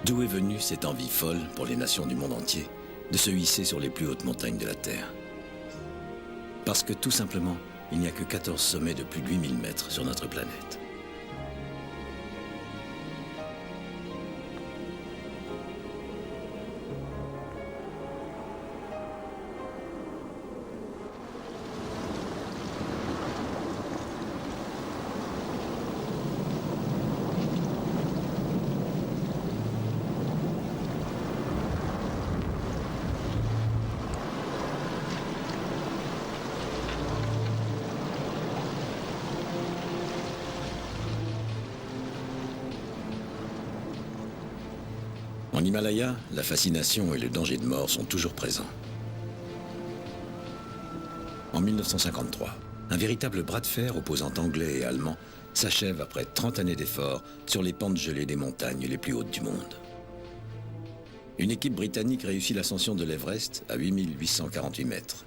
D'où est venue cette envie folle pour les nations du monde entier de se hisser sur les plus hautes montagnes de la Terre? Parce que tout simplement, il n'y a que 14 sommets de plus de 8000 mètres sur notre planète. En Himalaya, la fascination et le danger de mort sont toujours présents. En 1953, un véritable bras de fer opposant Anglais et Allemands s'achève après 30 années d'efforts sur les pentes gelées des montagnes les plus hautes du monde. Une équipe britannique réussit l'ascension de l'Everest à 8848 mètres.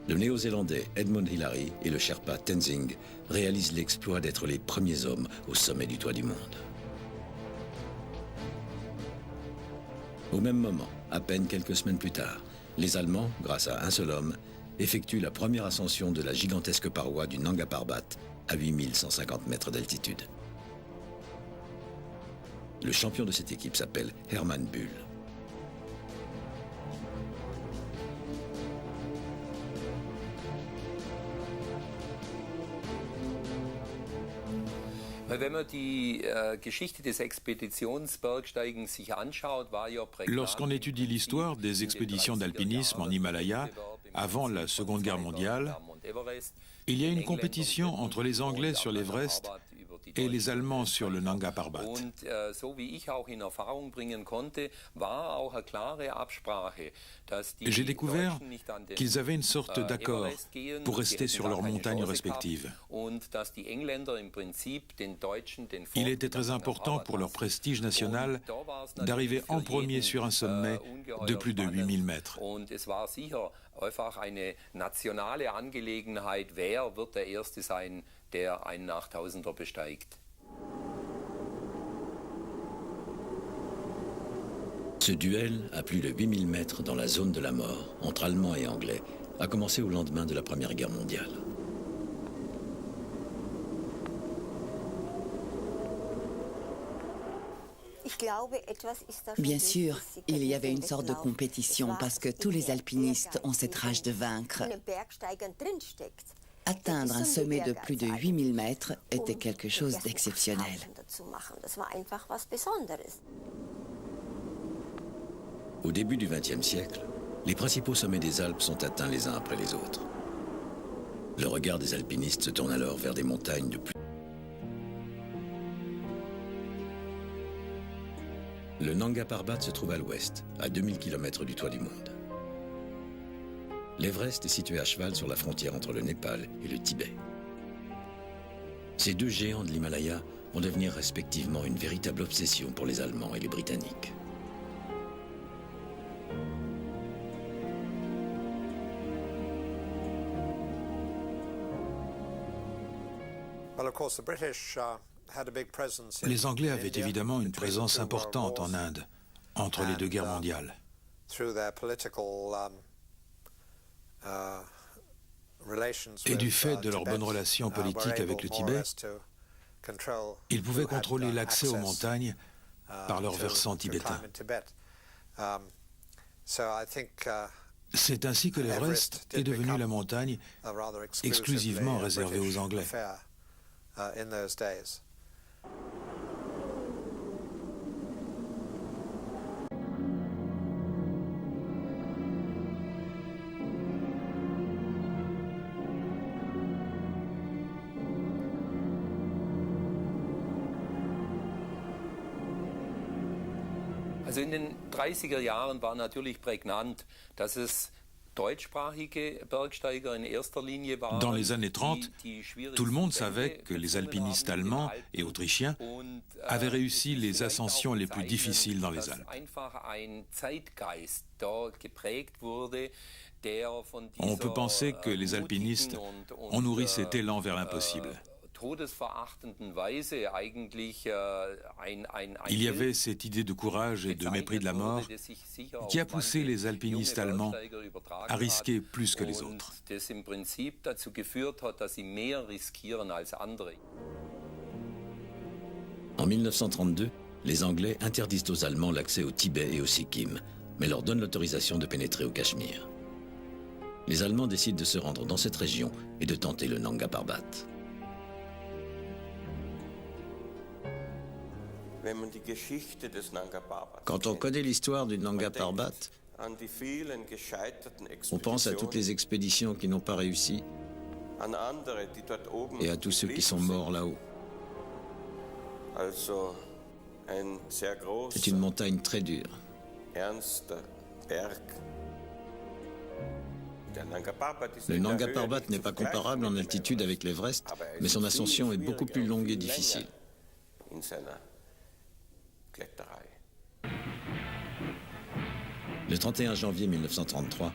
Le néo-zélandais Edmund Hillary et le Sherpa Tenzing réalisent l'exploit d'être les premiers hommes au sommet du toit du monde. Au même moment, à peine quelques semaines plus tard, les Allemands, grâce à un seul homme, effectuent la première ascension de la gigantesque paroi du Nanga Parbat à 8150 mètres d'altitude. Le champion de cette équipe s'appelle Hermann Buhl. Lorsqu'on étudie l'histoire des expéditions d'alpinisme en Himalaya, avant la Seconde Guerre mondiale, il y a une compétition entre les Anglais sur l'Everest et les Allemands sur le Nanga Parbat. J'ai découvert qu'ils avaient une sorte d'accord pour rester sur leurs montagnes respectives. Il était très important pour leur prestige national d'arriver en premier sur un sommet de plus de 8000 mètres. Einfach eine nationale Angelegenheit, wer wird der Erste sein, der einen 8000er besteigt. Ce duel, à plus de 8000 mètres dans la zone de la mort, entre Allemands et Anglais, a commencé au lendemain de la Première Guerre mondiale. Bien sûr, il y avait une sorte de compétition parce que tous les alpinistes ont cette rage de vaincre. Atteindre un sommet de plus de 8000 mètres était quelque chose d'exceptionnel. Au début du XXe siècle, les principaux sommets des Alpes sont atteints les uns après les autres. Le regard des alpinistes se tourne alors vers des montagnes de plus. Le Nanga Parbat se trouve à l'ouest, à 2000 km du toit du monde. L'Everest est situé à cheval sur la frontière entre le Népal et le Tibet. Ces deux géants de l'Himalaya vont devenir respectivement une véritable obsession pour les Allemands et les Britanniques. Les Anglais avaient évidemment une présence importante en Inde, entre les deux guerres mondiales. Et du fait de leurs bonnes relations politiques avec le Tibet, ils pouvaient contrôler l'accès aux montagnes par leur versant tibétain. C'est ainsi que l'Everest est devenu la montagne exclusivement réservée aux Anglais. Also in den 30er Jahren war natürlich prägnant, dass es deutschsprachige Bergsteiger in erster Linie waren. Dans les années 30, tout le monde savait que les alpinistes allemands et autrichiens avaient réussi les ascensions les plus difficiles dans les Alpes. On peut penser que les alpinistes ont nourri cet élan vers l'impossible. Il y avait cette idée de courage et de mépris de la mort qui a poussé les alpinistes allemands à risquer plus que les autres. En 1932, les Anglais interdisent aux Allemands l'accès au Tibet et au Sikkim, mais leur donnent l'autorisation de pénétrer au Cachemire. Les Allemands décident de se rendre dans cette région et de tenter le Nanga Parbat. Quand on connaît l'histoire du Nanga Parbat, on pense à toutes les expéditions qui n'ont pas réussi et à tous ceux qui sont morts là-haut. C'est une montagne très dure. Le Nanga Parbat n'est pas comparable en altitude avec l'Everest, mais son ascension est beaucoup plus longue et difficile. Le 31 janvier 1933,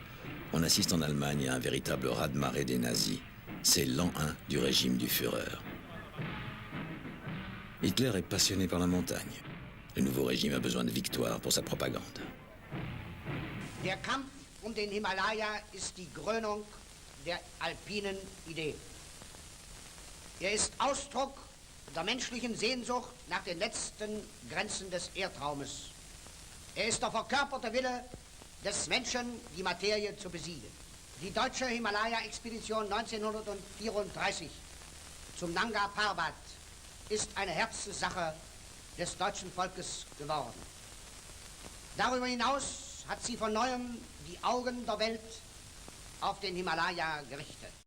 on assiste en Allemagne à un véritable raz-de-marée des nazis. C'est l'an 1 du régime du Führer. Hitler est passionné par la montagne. Le nouveau régime a besoin de victoire pour sa propagande. Der Kampf um den Himalaya ist die Krönung der alpinen Idee. Ist Ausdruck der menschlichen Sehnsucht nach den letzten Grenzen des Erdraumes. Ist der verkörperte Wille des Menschen, die Materie zu besiegen. Die deutsche Himalaya-Expedition 1934 zum Nanga Parbat ist eine Herzenssache des deutschen Volkes geworden. Darüber hinaus hat sie von neuem die Augen der Welt auf den Himalaya gerichtet.